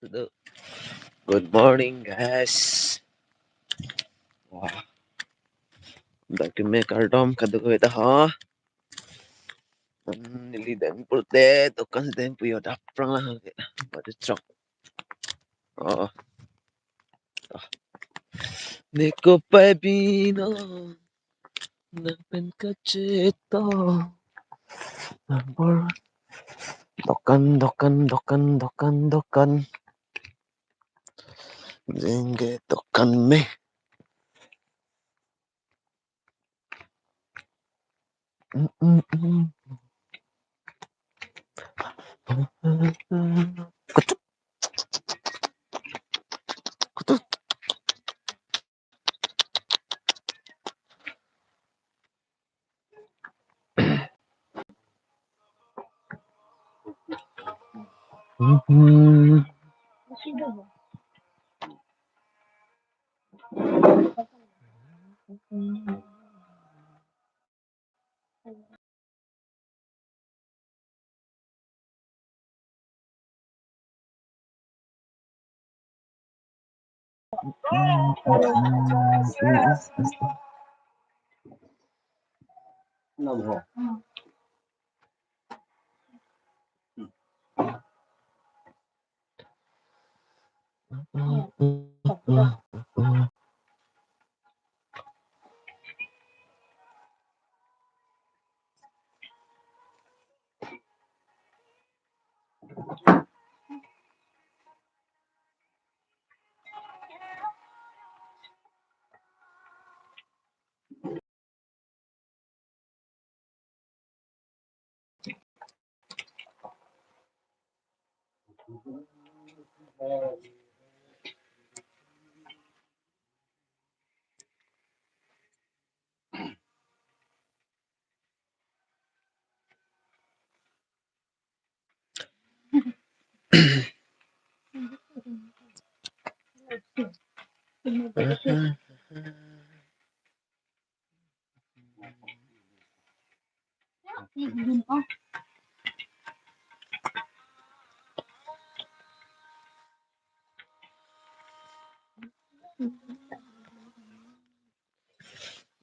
Good morning, guys. Wah, daki me kardom kadugo ita ha. Nilidang pulte to kan den puyo daprang lah. Pada cok. Oh, niko pebino napen kacito. Nampor dokan. Jenge dokan me. Kutuk kutuk.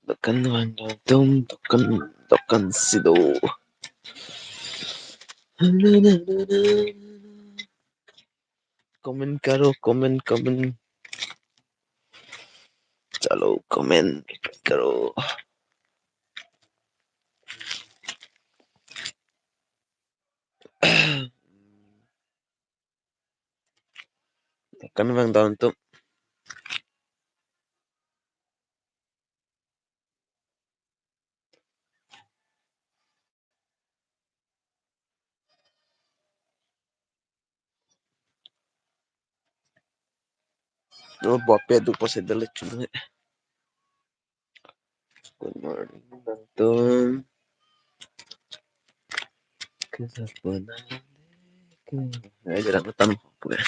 Dokan dokan sido. Comment चलो comment करो kan bang daun tuh no bope du pose dele cuma good morning bang tuh kesempatan ya jarang ketemu gue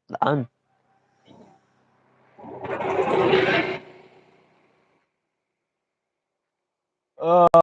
daan ah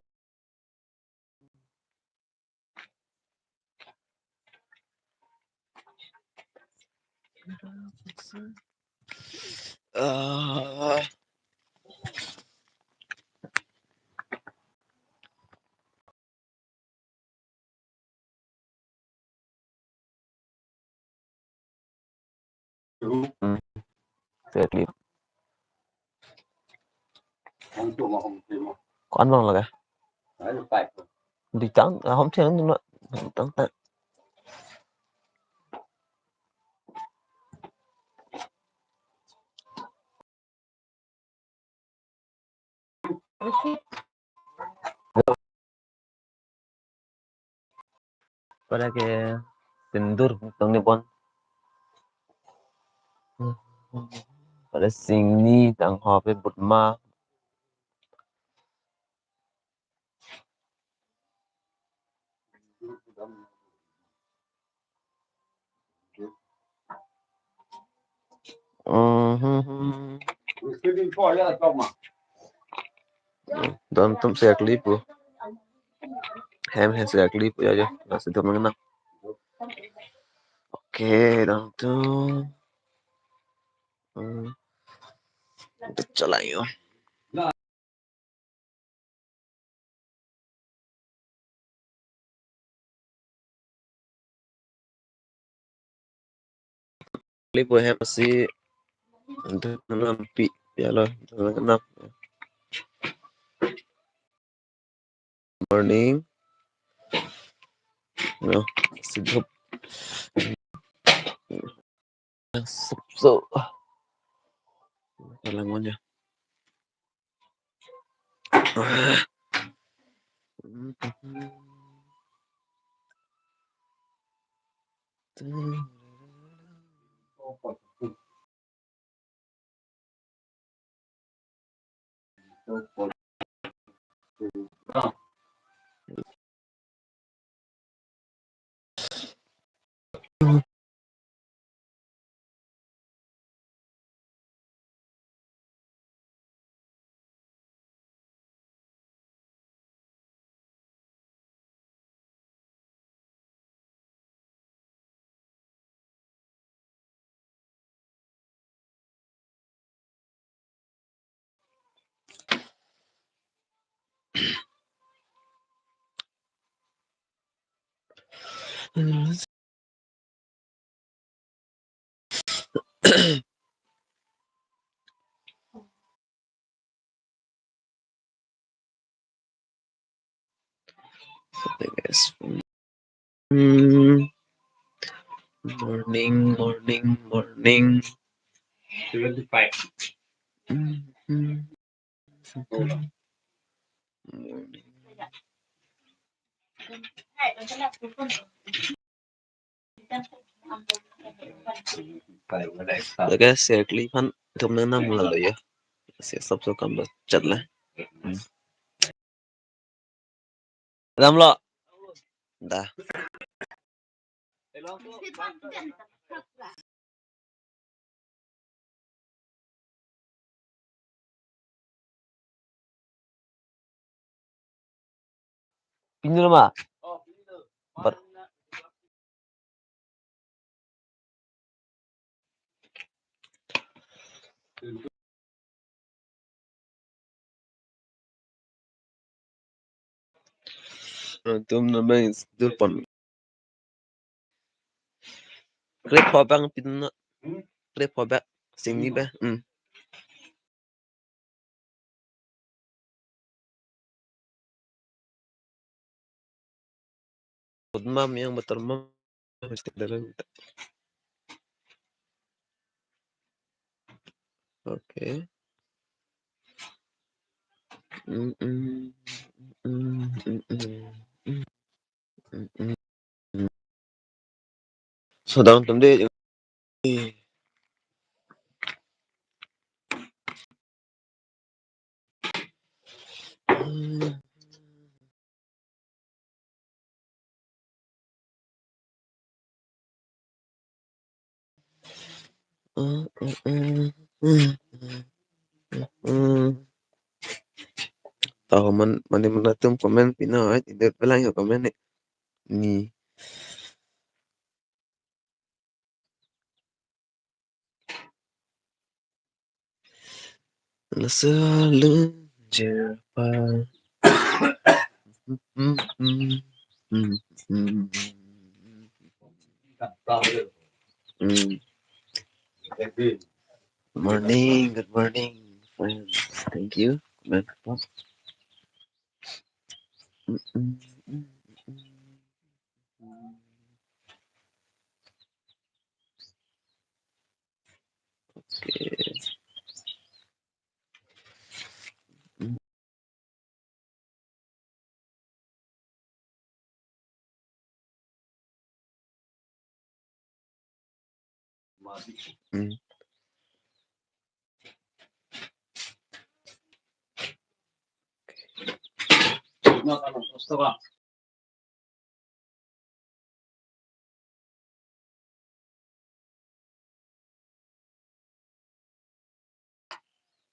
Philip có ăn vâng là cái đi trắng không chơi nữa trắng tận pada ke tindur tong ni bon pada sing ni tang ho pe but ma Don't saya clip Ham has exactly po aja. Nasi itu mengenal. Oke, dong tuh. Hmm, pecel ayo. Ini po ham masih untuk nampi ya loh, kenap. Morning, no, sibup. So, kailangan niya. Okay, guys. Morning, morning, morning. 75. Morning. Rồi cái xe clip hắn trong nó năm là lợi sẽ sắp số cầm được chật là làm lo đã pinjol mà bật tụm nó bên đưa pon clip phò băng pin nó clip phò băng xin đi bé mam yang betul mam mesti dalam oke sedang tụm đi tahu mana menatum komen pina tidak pelang ya komen ni selalu Jepang good morning, friends. Thank you. Mm.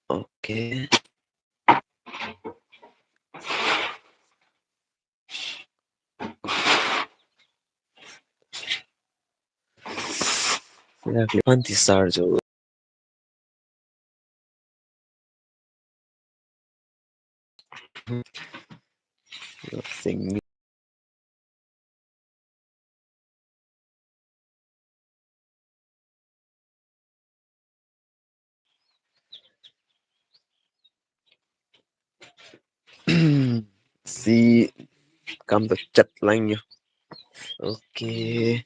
Oke. Panti sarjo. Sing. Si come the chat line nyo. Okay.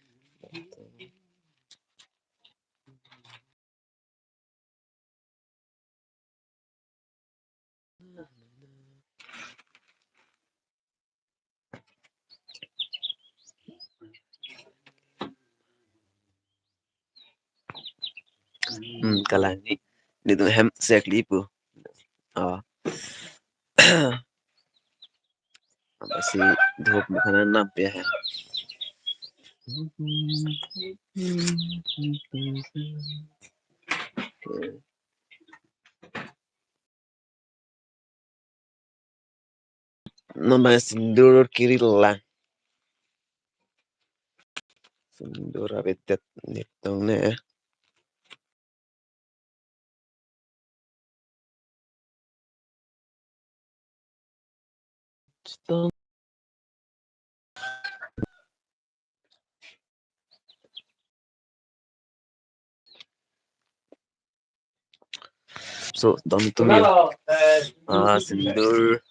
Kalani. Dito hem sekli po. Ah. Masih धूप में खाना ना पिया है Namanya sindur kiri lang sindur abetet nitong na so tom sindur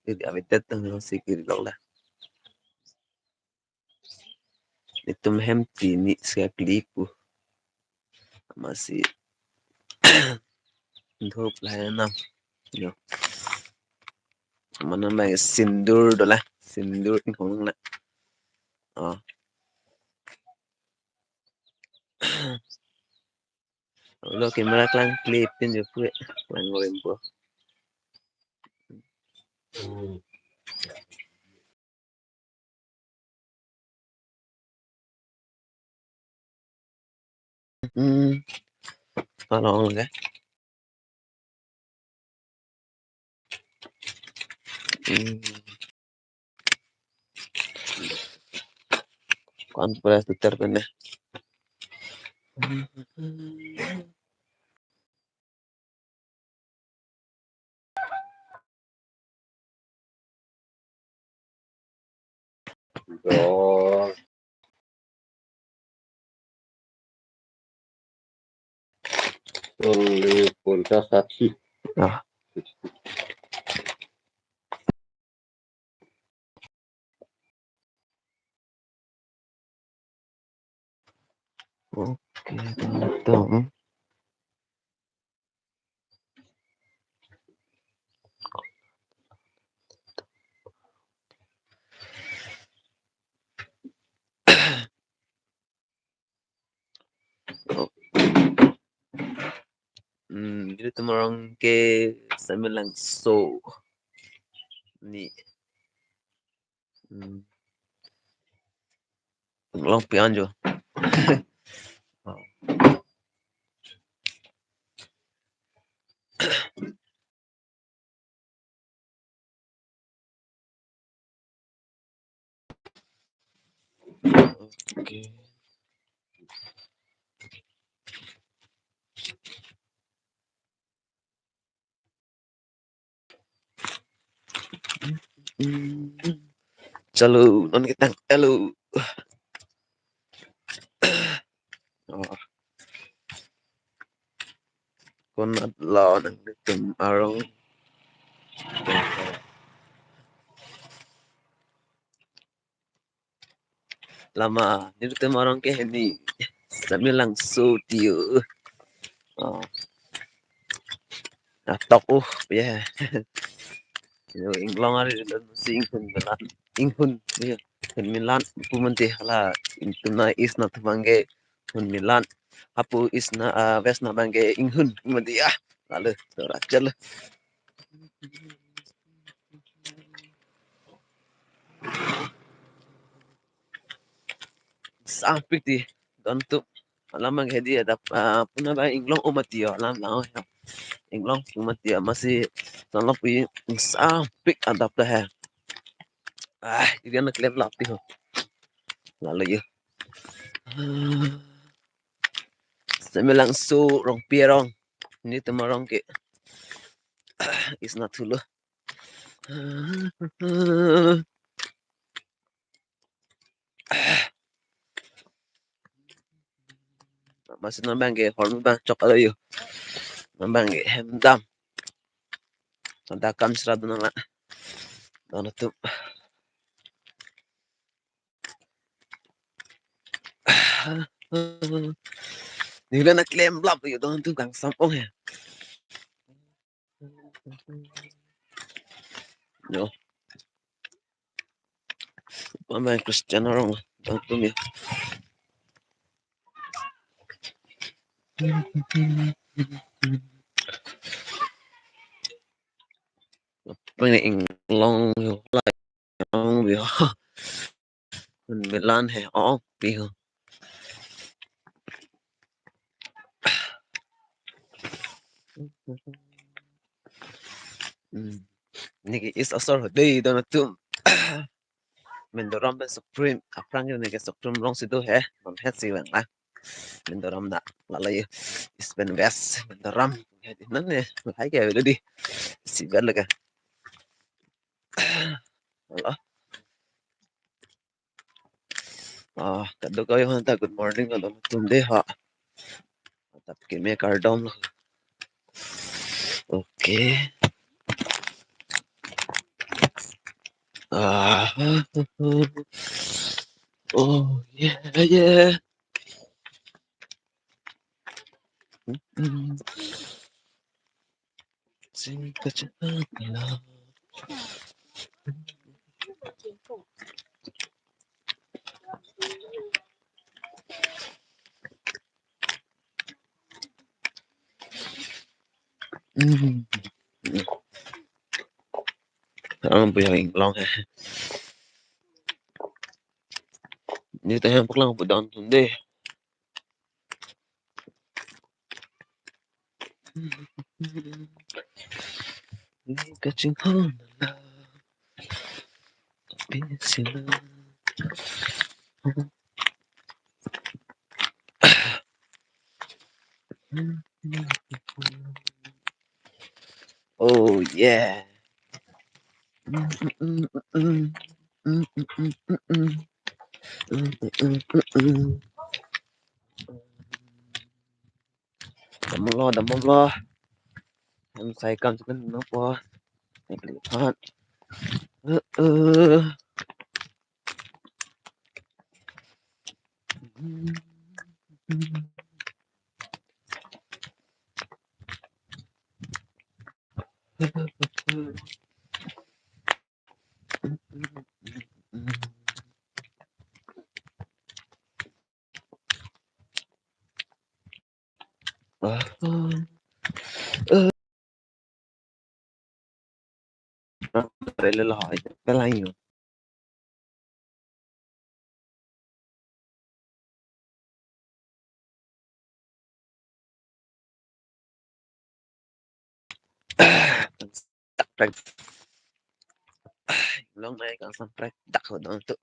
kiri abetet ng si kiri lang nitum hem tini siya klipo masih धूप है ना yo mana may sindur dola sindur kung na oh lo camera klang clip pin yo pu klang ngorem po tolong ka kon pala tutar pa na Rồi, con kasati. ah oke tong jadi tumorong ke samilang so ni long pianjo oke chalo non kita hello oh kon lo nang tum arong lama jadi tumorong ke ni samilang so tiu oh atok ya yo inglong ari dan sing hun belan inghun ya hun milan pu menti hala intuna is na tumange hun milan apu is na west na bange inghun menti ah lalu rachel sampik di dontu alamang hedi ada puna ba inglong umati yo alam lao ya inglong umati ya masih tolong pi sampik adap dah ya jadi anak klep lapti ho lalu ya Semelang su rong pierong. Ini temarong ke is not too low. Masih nambang ke horm bang cok ada yo. Nambang ke hemdam. Santakam serat nang dono tu. Nila na claim blab yo dono tu kang sampong ya. Yo, pamain Cristiano Ronaldo dono tu mi. Pamain long yo like long yo. Milan hai ong pi ho. Niki is asor dei dono tu. Mendoram ben supreme aprang ni ke supreme long situ he non het si bang lah mendoram da lalai is ben best mendoram nan ne hai ke di si ben laga Allah kado ko yung hanta good morning kalau tum de ha tap ke me kardom okay ah oh yeah yeah sing kacang ang buyang long he ni tayo paklang budang tunde kacang piscina oh yeah Đầm lo em xài cam cho nó qua em lihat Vậy là hỏi cái này nhiều tak long này càng sampai tak hơn itu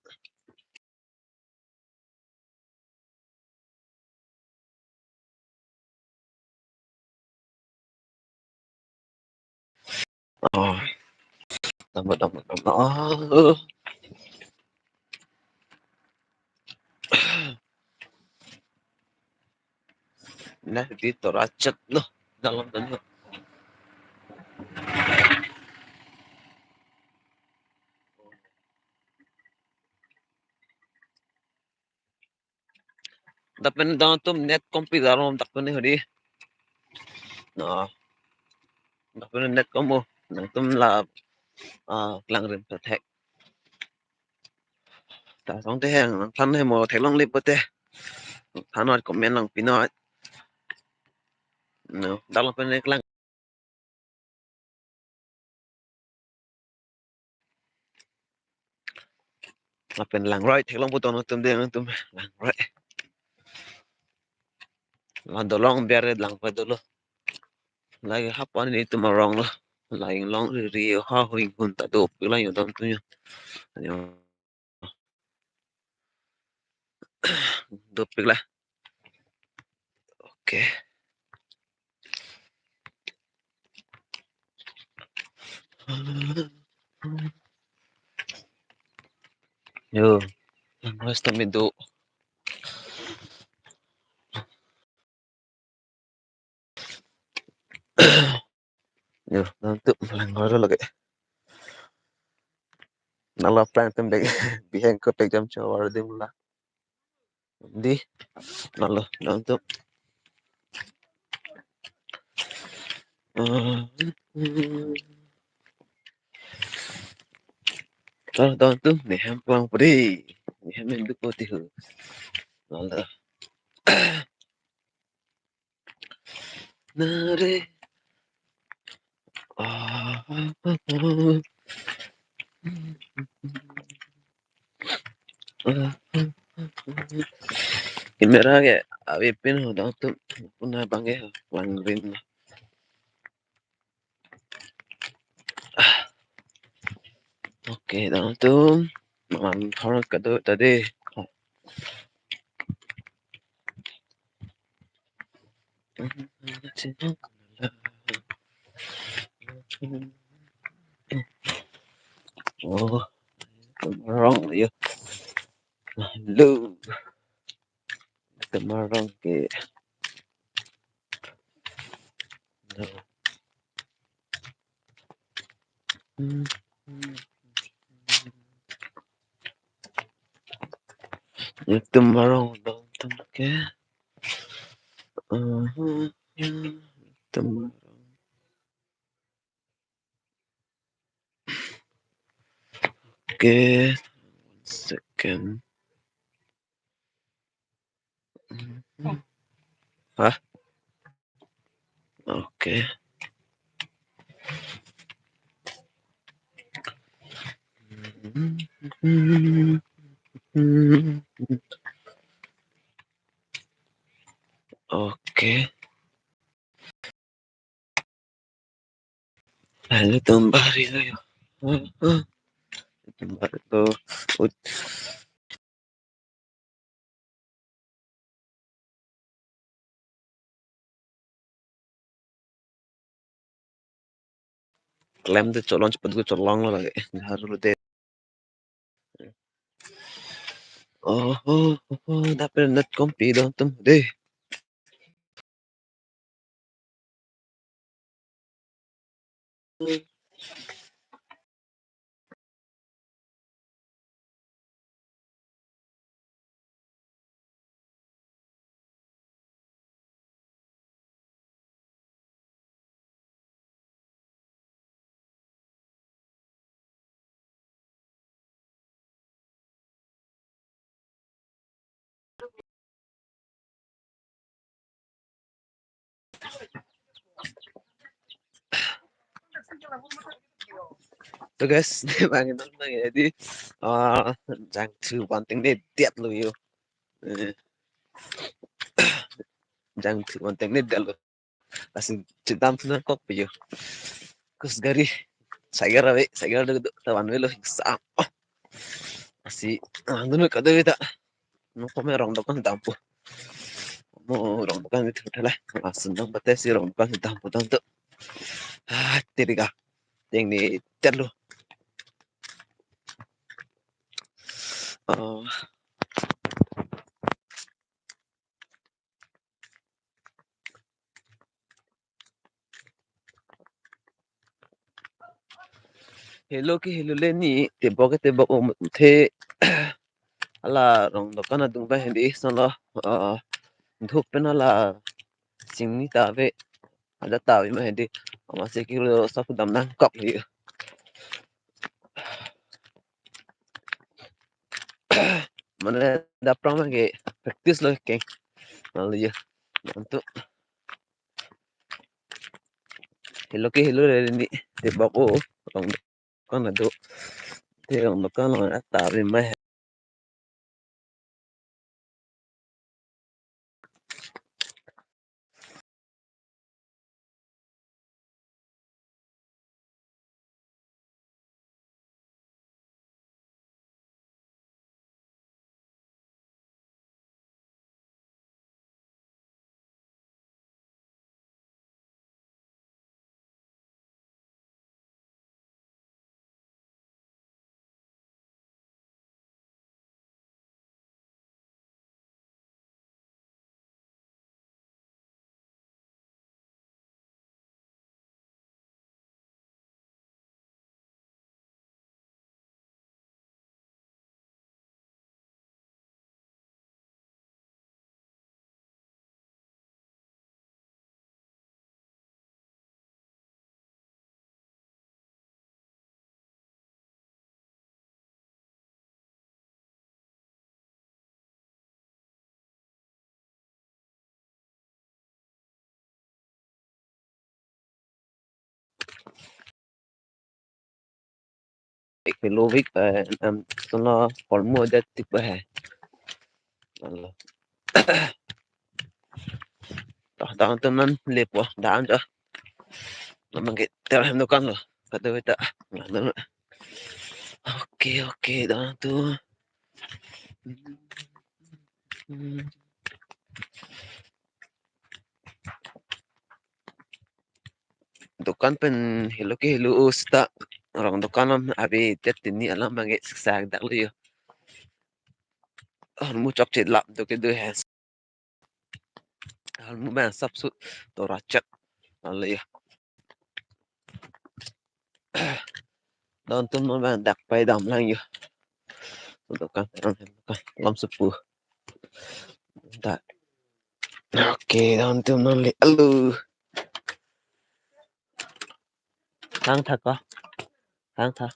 oh tambah oh nah di toracet loh dalam tanya tapi dalam tu net kompi dalam tak pernah hari nah tak pernah net kamu nang tu lah kelang rim tertek tak song teh yang tan hai mau thek long lip teh tanot komen lang pinot no dalam pernah kelang apen lang right thek long puton tum deh tum lang right lang dolong biar lang pa dulu lagi hapan ni tu marong lah lain long ri ha huing hun ta do pila yo dam tu yo do pila Oke. Yo, mas itu. Yo, nanti paling baru lagi. Nala plan tem deh. Bihen ko jam cawar di mula. Di, nala nanti. Kalau tahun tuh nih pulang pergi. Nih menduk putih. Nala. Nare. Ah. Kimera ke abi pin ho tahun tuh punah bangke wangrin. Oke, tahun tuh malam orang kedua tadi. Oh, wrong ya. Lu temarang ke. Temarang tahun ke. Temarang ke. Second. Hah? Oke. Oke. Lalu tambah itu ya. Tambah itu. Klaim tuh colong cepet gue colong lah lagi. Harus lu deh. Dapet net kompi dong tuh deh. Tuh guys, bangin dong jadi jangan tuh penting deh tiap lu yuk. Jangan tuh penting deh lu. Kasih cerita tuh kok yuk. Kus gari saya kira dulu tawan lu sa. Masih dulu kada beda. No kome rong dokan tampu. Mo rong dokan itu udah lah. Langsung dong betes sih rong dokan tampu tantu. Tiri ka. Yang ni tiap lu. Hello ki hello le ni te bok o the ala rong dokan adung ba hindi sala dhuk pen ala singni ta ve ada tahu mah hindi masih kilo sapu dam nang kok li mana da prama ke practice lo ke lalu ya untuk hello ki hello le ni te bok o rong dokan adu te rong dokan ala tahu mah Kilovik sono formu ada tipe hai. Allah. Tah tah teman lepo daan dah. Namang kita hendukan lo. Kata kita. Oke oke dah tu. Dukan pen hilo ki hilo usta. Orang dukanam abi tet ini alam bangke sag dak lu yo. Mu chok chit lap tu ke du has. Mu ban sap su to rachat. Allah yo. Don tu mu ban dak pai dam lang yo. Dukan lam sepuh. Tak. Oke, don tu mu le alu. Thang thật có. Thang thật.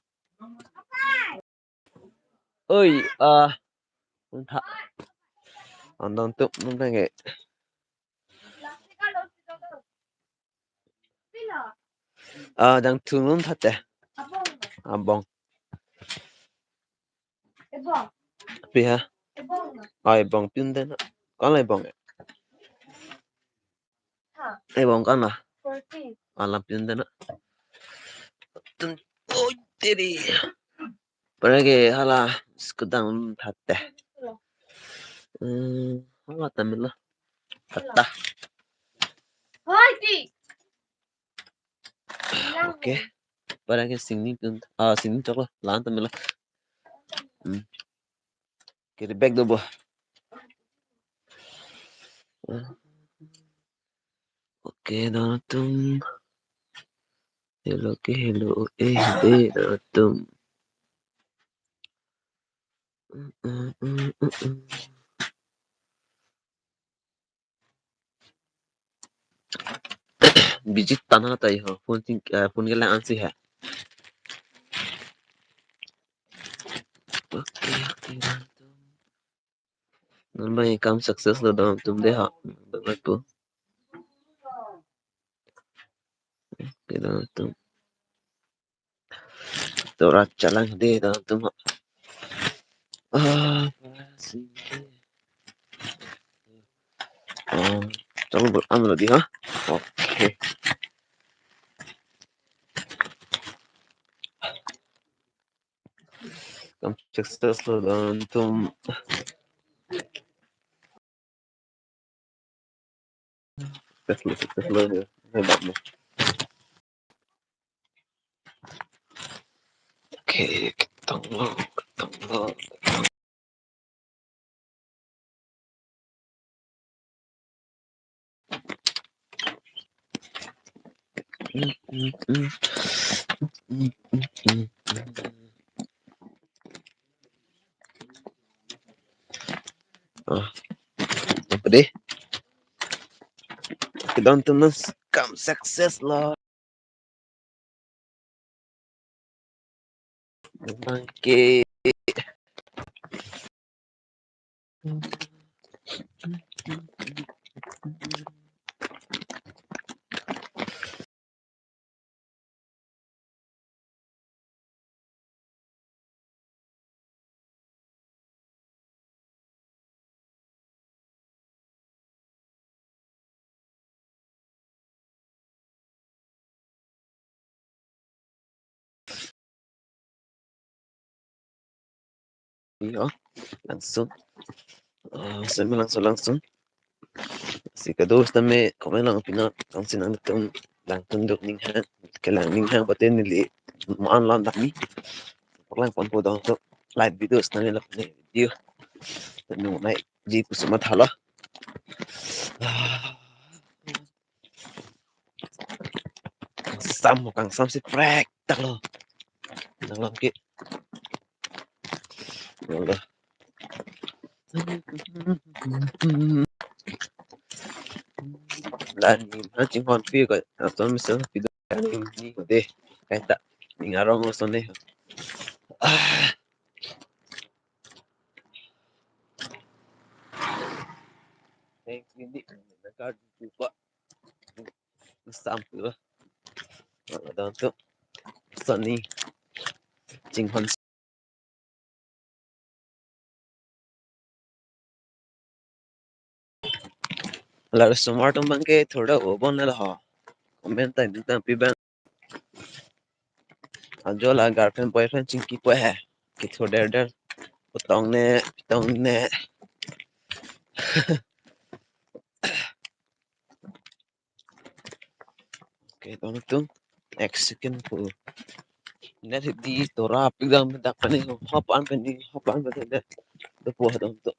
Ơi, thật. Don tu mu ban ke. Đang thương thật đấy. Bong. Pi ha. Bong pin den. Con lại bong. Bong con là. Làm pin den. Ôi, tiri. Pergi hala sekudang thật đấy. Hala tamil lah. Kata. Oke. Pergi sini pun. Sini coklat. Lan tamil lah. Kiri back do boh. Oke, datum. Hello, hello, datum. Bijit tanah tayo ho. Phone ke lang ansi hai. Oke, datum. Namanya kam sukses lo dalam tum deh ha. Bagus po. Oke, datum. Torat calang deh datum ha. Coba berambil lagi ha. Oke. Kam sukses lo dalam tum. Sukses lo ya. Hebat lo. Oke, ketemu. Apa deh? Kita nonton kam sukses lo. Oke. Iya, langsung. Saya langsung. Si kados tame komen lang pina ang sinang tum lang tundok ning han kelang ning han baten nili maan lan dami lang pon po daw to live videos na nila ni video no nai ji pusumat hala kang sam si prek talo nang ki Allah lan ni na ching hon pi ko atom mi sa video ni ko de kay ta ingarong mo sonne thanks hindi nagkard pa sample daw to sunny chính hôn là smart bằng cái thổi đó ở bên này là họ comment tại những tấm pin anh cho là girlfriend boyfriend chính kỳ quay hè cái thổi đẹp đẹp tông nè cái tông tung Mexican food net di tora pigam tak kani hop an kani de po hadam to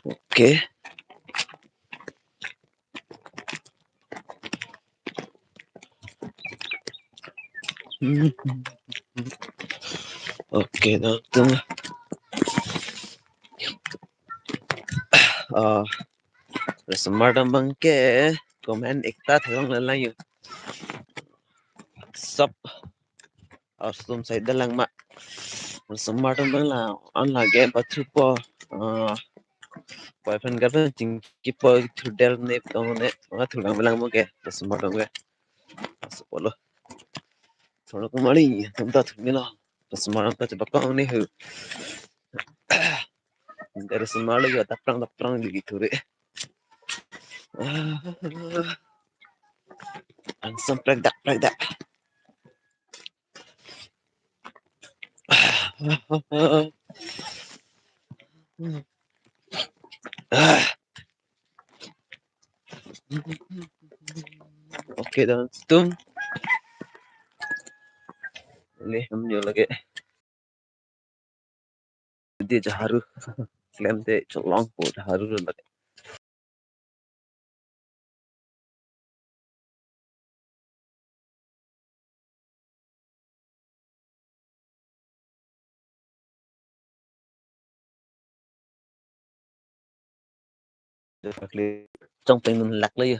okay okay đó tung smart bang ke comment ekta thong la la yu sub sum sai dalang ma smart bang la an la game pachu po boyfriend girlfriend ching kipo thudel ne tong ne nga thudang belang mo ke smart bang ke asapolo thono ko mali tum ta thumila smart ka chaba ka ne hu dari smart yo taprang gitu re and some like that okay dan tum ini hamnya lagi dia jaharu claim te cholong po jaharu lagi trong tình mình lạc lấy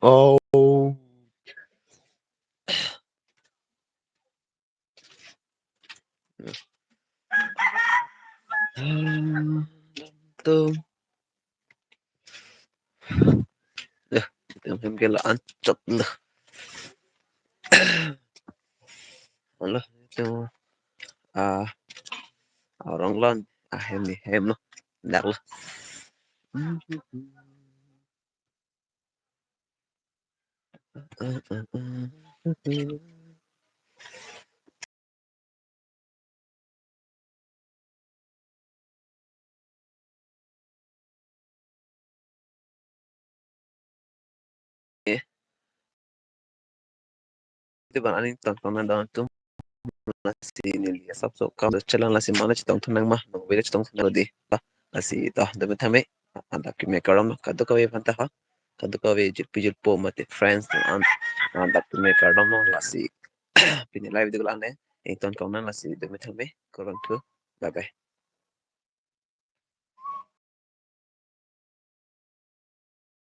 oh tum ya tum cái là ăn chật nữa Allah itu ah orang lon hem ni hem no dak lah itu bang ani tontonan dalam tum nasi ini lihat sabso kalau jalan nasi mana citong tunang mah no beda citong tunang di lah nasi itu demi thame anda kimi karam kado kawe pantah kado kawe pijul po mate friends anda kimi karam nasi pini live di bulan ini ini tontonan nasi demi thame korang tu bye bye